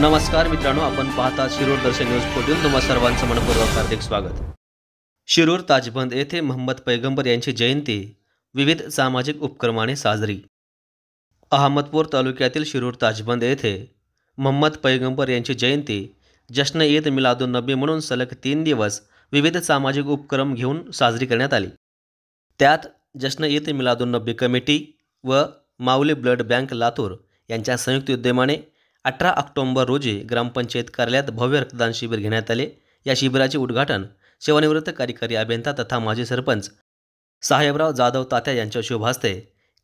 नमस्कार मित्रांनो, आपण पाहता शिरूर दर्शन न्यूज 14. तुम्हा सर्वांचं मनपूर्वक हार्दिक स्वागत. शिरूर ताजबंद येथे मोहम्मद पैगंबर यांची जयंती विविध सामाजिक उपक्रमाने साजरी. अहमदपूर तालुक्यातील शिरूर ताजबंद येथे मोहम्मद पैगंबर यांची जयंती जश्न ईद मिलादुन नबी म्हणून सलग 3 दिवस विविध सामाजिक उपक्रम घेऊन साजरी करण्यात आली. त्यात जश्न ईद मिलादुन नबी कमिटी व माऊली ब्लड बँक लातूर यांच्या संयुक्त उद्यमाने 18 ऑक्टोबर रोजी ग्रामपंचायत कार्यालयात भव्य रक्तदान शिबिर घेण्यात आले. या शिबिराचे उद्घाटन सेवानिवृत्त कार्यकारी अभियंता तथा माजी सरपंच साहेबराव जाधव तात्या यांच्या शुभ हस्ते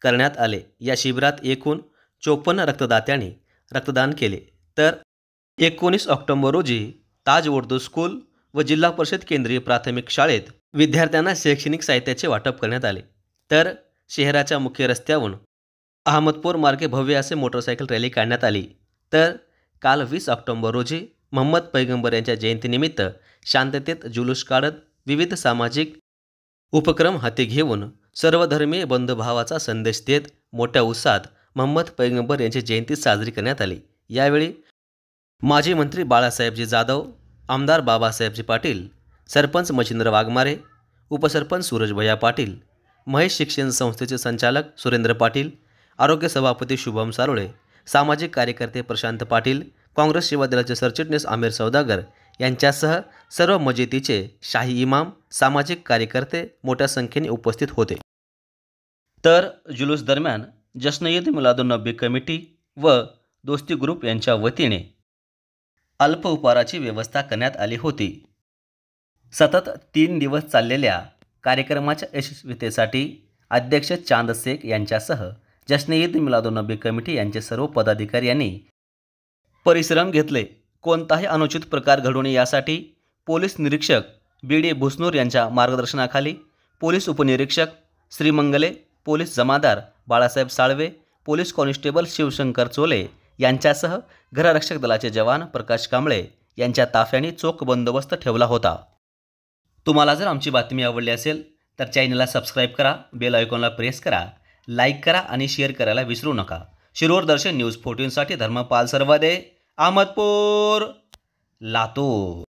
करण्यात आले. या शिबिरात एकूण 54 रक्तदात्यांनी रक्तदान केले. तर 19 ऑक्टोबर रोजी ताज उर्दू स्कूल व जिल्हा परिषद केंद्रीय प्राथमिक शाळेत विद्यार्थ्यांना शैक्षणिक साहित्याचे वाटप करण्यात आले. तर शहराच्या मुख्य रस्त्यावरून अहमदपूर मार्गे भव्य असे मोटरसायकल रॅली काढण्यात आली. तर काल 20 ऑक्टोबर रोजी मोहम्मद पैगंबर यांच्या जयंतीनिमित्त शांततेत जुलूस काढत विविध सामाजिक उपक्रम हाती घेऊन सर्वधर्मीय बंधुभावाचा संदेश देत मोठ्या उत्साहात मोहम्मद पैगंबर यांची जयंती साजरी करण्यात आली. यावेळी माजी मंत्री बाळासाहेबजी जाधव, आमदार बाबासाहेबजी पाटील, सरपंच मच्छिंद्र वाघमारे, उपसरपंच सूरज भैया पाटील, महेश शिक्षण संस्थेचे संचालक सुरेंद्र पाटील, आरोग्य सभापती शुभम सारोळे, सामाजिक कार्यकर्ते प्रशांत पाटील, काँग्रेस सेवा दलाचे सरचिटणीस आमिर सौदागर यांच्यासह सर्व मस्जिदीचे शाही इमाम, सामाजिक कार्यकर्ते मोठ्या संख्येने उपस्थित होते. तर जुलूस दरम्यान जश्न ईद मिलादुन नबी कमिटी व दोस्ती ग्रुप यांच्या वतीने अल्प उपहाराची व्यवस्था करण्यात आली होती. सतत 3 दिवस चाललेल्या कार्यक्रमाच्या यशस्वीतेसाठी अध्यक्ष चांद शेख यांच्यासह जश्न ईद मिलादुन नबी कमिटी यांचे सर्व पदाधिकारी यांनी परिश्रम घेतले. कोणताही अनुचित प्रकार घडू नये यासाठी पोलीस निरीक्षक बी.डी. भुसनूर यांच्या मार्गदर्शनाखाली पोलीस उपनिरीक्षक श्रीमंगले, पोलीस जमादार बाळासाहेब साळवे, पोलीस कॉन्स्टेबल शिवशंकर चोले यांच्यासह गृहरक्षक दलाचे जवान प्रकाश कांबळे यांच्या ताफ्याने चोख बंदोबस्त ठेवला होता. तुम्हाला जर आमची बातमी आवडली असेल तर चॅनलला सबस्क्राईब करा, बेल आयकॉनला प्रेस करा, लाईक करा आणि शेअर करायला विसरू नका. शिरूर दर्शन न्यूज 14 साठी धर्मपाल सरवदे, अहमदपूर, लातूर.